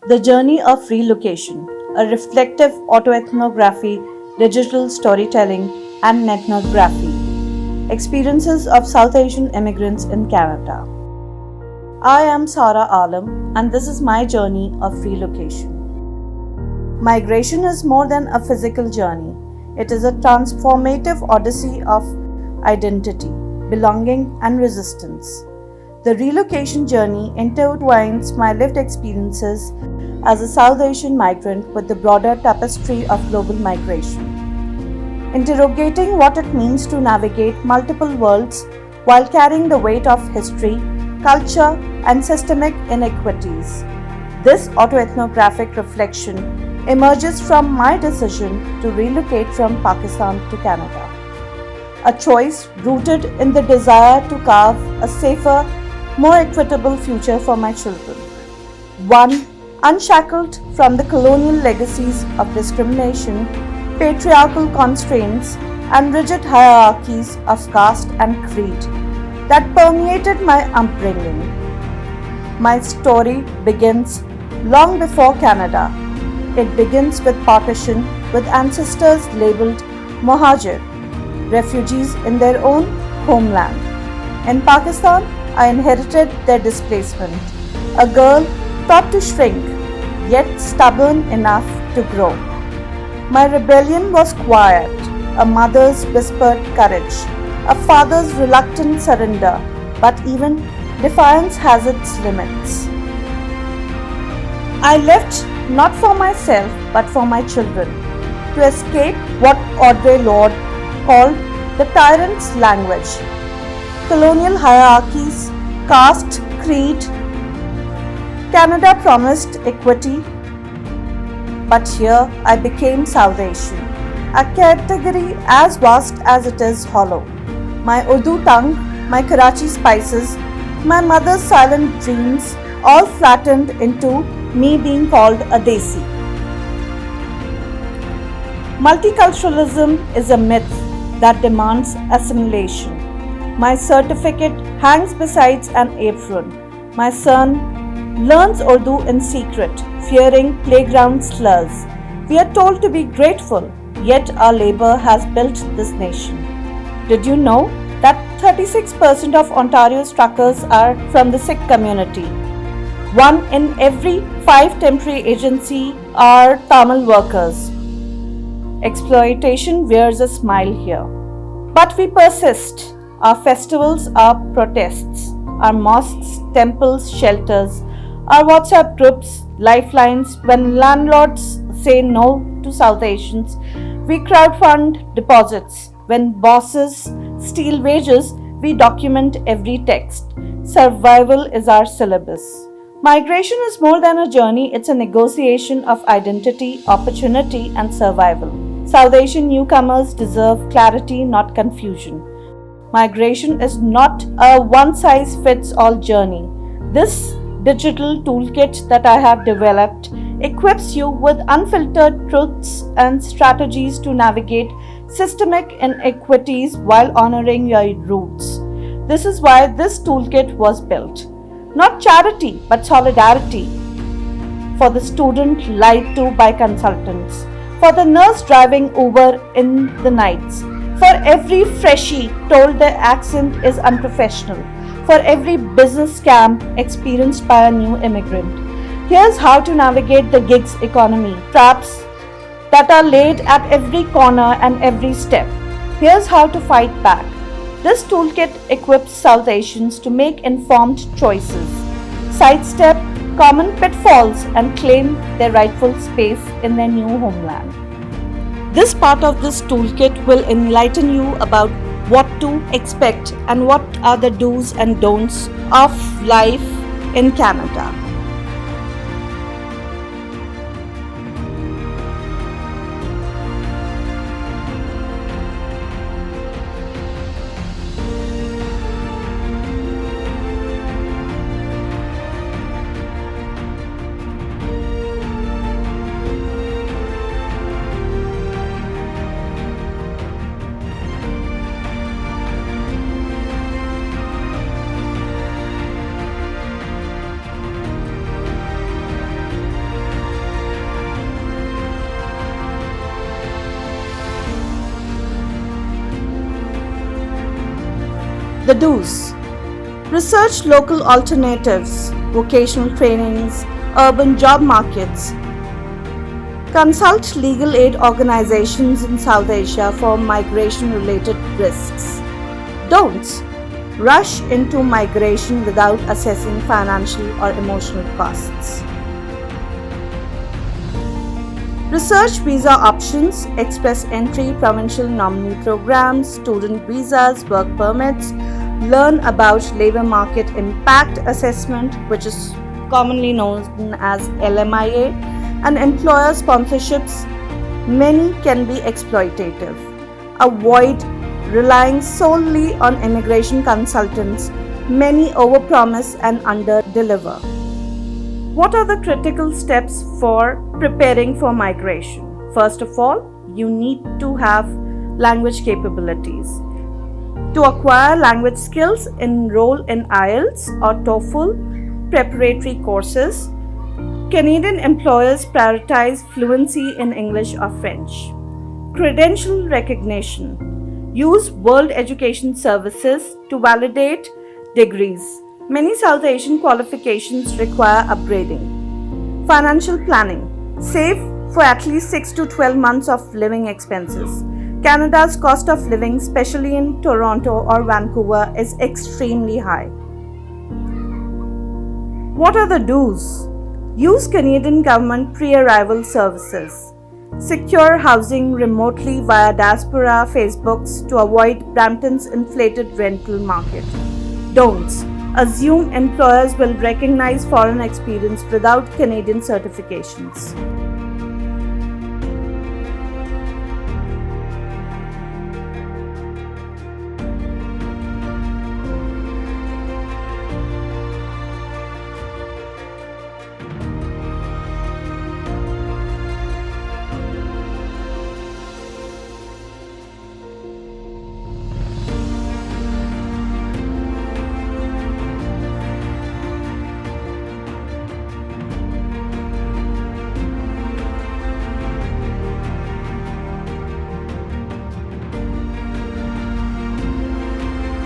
The Journey of Relocation, a reflective autoethnography, digital storytelling, and Netnography. Experiences of South Asian immigrants in Canada. I am Sara Alam, and this is my journey of relocation. Migration is more than a physical journey, it is a transformative odyssey of identity, belonging, and resistance. The relocation journey intertwines my lived experiences as a South Asian migrant with the broader tapestry of global migration, interrogating what it means to navigate multiple worlds while carrying the weight of history, culture, and systemic inequities. This autoethnographic reflection emerges from my decision to relocate from Pakistan to Canada, a choice rooted in the desire to carve a safer, more equitable future for my children. One unshackled from the colonial legacies of discrimination, patriarchal constraints, and rigid hierarchies of caste and creed that permeated my upbringing. My story begins long before Canada. It begins with partition, with ancestors labeled Muhajir, refugees in their own homeland. In Pakistan, I inherited their displacement, a girl taught to shrink, yet stubborn enough to grow. My rebellion was quiet, a mother's whispered courage, a father's reluctant surrender, but even defiance has its limits. I left not for myself but for my children, to escape what Audre Lorde called the tyrant's language. Colonial hierarchies, caste, creed. Canada promised equity, but here I became South Asian, a category as vast as it is hollow. My Urdu tongue, my Karachi spices, my mother's silent dreams all flattened into me being called a Desi. Multiculturalism is a myth that demands assimilation. My certificate hangs beside an apron. My son learns Urdu in secret, fearing playground slurs. We are told to be grateful, yet our labor has built this nation. Did you know that 36% of Ontario's truckers are from the Sikh community? 1 in every 5 temporary agency are Tamil workers. Exploitation wears a smile here. But we persist. Our festivals are protests. Our mosques, temples, shelters. Our WhatsApp groups, lifelines. When landlords say no to South Asians, we crowdfund deposits. When bosses steal wages, we document every text. Survival is our syllabus. Migration is more than a journey, it's a negotiation of identity, opportunity, and survival. South Asian newcomers deserve clarity, not confusion. Migration is not a one-size-fits-all journey. This digital toolkit that I have developed equips you with unfiltered truths and strategies to navigate systemic inequities while honoring your roots. This is why this toolkit was built. Not charity, but solidarity. For the student lied to by consultants. For the nurse driving Uber in the nights. For every freshie told their accent is unprofessional. For every business scam experienced by a new immigrant. Here's how to navigate the gigs economy, traps that are laid at every corner and every step. Here's how to fight back. This toolkit equips South Asians to make informed choices, sidestep common pitfalls, and claim their rightful space in their new homeland. This part of this toolkit will enlighten you about what to expect and what are the do's and don'ts of life in Canada. The do's: research local alternatives, vocational trainings, urban job markets. Consult legal aid organizations in South Asia for migration-related risks. Don'ts: rush into migration without assessing financial or emotional costs. Research visa options, express entry, provincial nominee programs, student visas, work permits. Learn about labor market impact assessment, which is commonly known as LMIA, and employer sponsorships. Many can be exploitative. Avoid relying solely on immigration consultants. Many overpromise and underdeliver. What are the critical steps for preparing for migration? First of all, you need to have language capabilities. To acquire language skills, enroll in IELTS or TOEFL preparatory courses. Canadian employers prioritize fluency in English or French. Credential recognition. Use World Education Services to validate degrees. Many South Asian qualifications require upgrading. Financial planning. Save for at least 6 to 12 months of living expenses. Canada's cost of living, especially in Toronto or Vancouver, is extremely high. What are the do's? Use Canadian government pre-arrival services. Secure housing remotely via diaspora Facebooks to avoid Brampton's inflated rental market. Don'ts: assume employers will recognize foreign experience without Canadian certifications.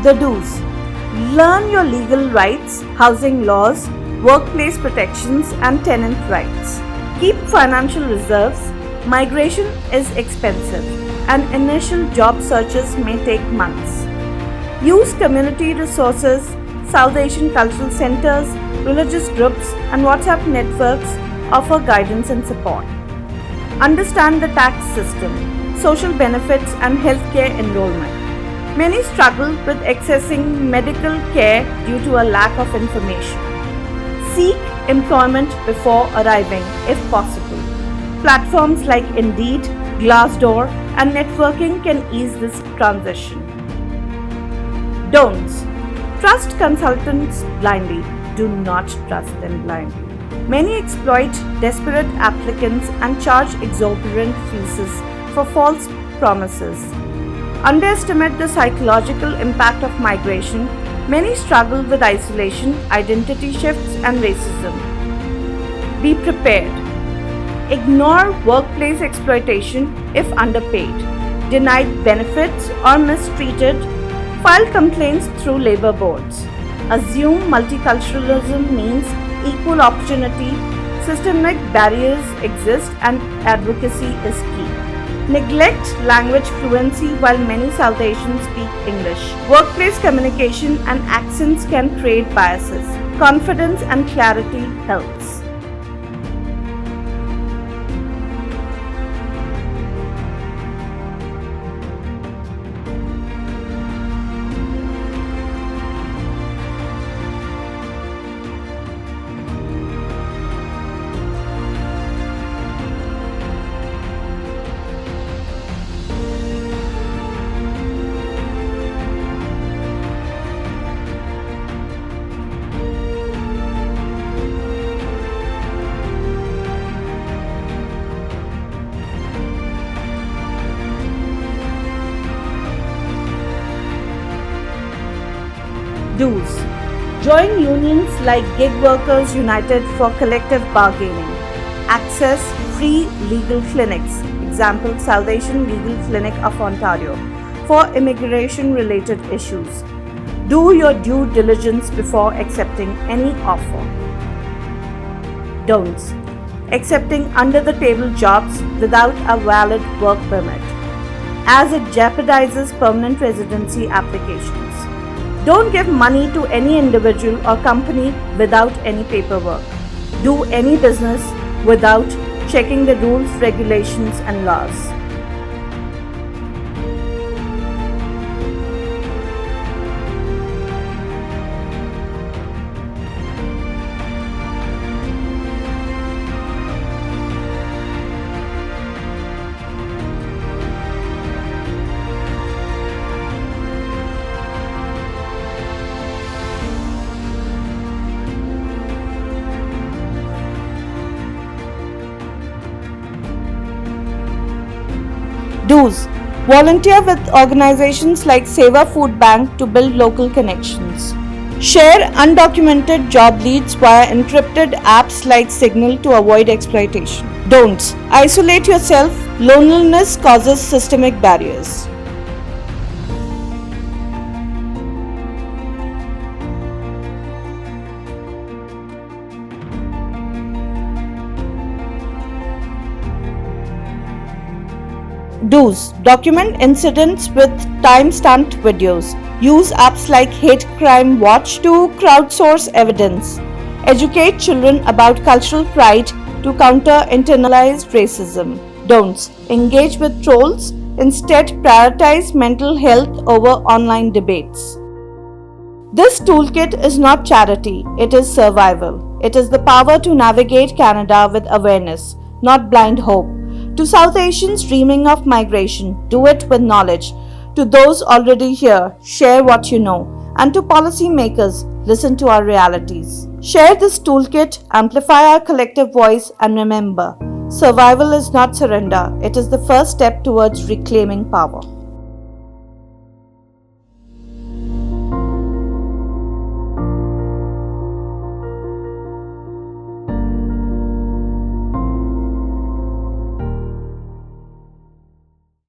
The do's: learn your legal rights, housing laws, workplace protections, and tenant rights. Keep financial reserves. Migration is expensive, and initial job searches may take months. Use community resources, South Asian cultural centers, religious groups, and WhatsApp networks offer guidance and support. Understand the tax system, social benefits, and healthcare enrollment. Many struggle with accessing medical care due to a lack of information. Seek employment before arriving, if possible. Platforms like Indeed, Glassdoor, and networking can ease this transition. Don'ts: trust consultants blindly. Do not trust them blindly. Many exploit desperate applicants and charge exorbitant fees for false promises. Underestimate the psychological impact of migration. Many struggle with isolation, identity shifts, and racism. Be prepared. Ignore workplace exploitation if underpaid, denied benefits, or mistreated. File complaints through labor boards. Assume multiculturalism means equal opportunity. Systemic barriers exist and advocacy is key. Neglect language fluency while many South Asians speak English. Workplace communication and accents can create biases. Confidence and clarity helps. Do's: join unions like Gig Workers United for collective bargaining. Access free legal clinics, example South Asian Legal Clinic of Ontario, for immigration related issues. Do your due diligence before accepting any offer. Don'ts. Accepting under-the-table jobs without a valid work permit, as it jeopardizes permanent residency applications. Don't give money to any individual or company without any paperwork. Do any business without checking the rules, regulations, and laws. Do's. Volunteer with organizations like Seva Food Bank to build local connections. Share undocumented job leads via encrypted apps like Signal to avoid exploitation. Don'ts. Isolate yourself. Loneliness causes systemic barriers. Do's. Document incidents with time-stamped videos. Use apps like Hate Crime Watch to crowdsource evidence. Educate children about cultural pride to counter internalized racism. Don'ts. Engage with trolls. Instead, prioritize mental health over online debates. This toolkit is not charity, it is survival. It is the power to navigate Canada with awareness, not blind hope. To South Asians dreaming of migration, do it with knowledge. To those already here, share what you know. And to policymakers, listen to our realities. Share this toolkit, amplify our collective voice, and remember, survival is not surrender. It is the first step towards reclaiming power.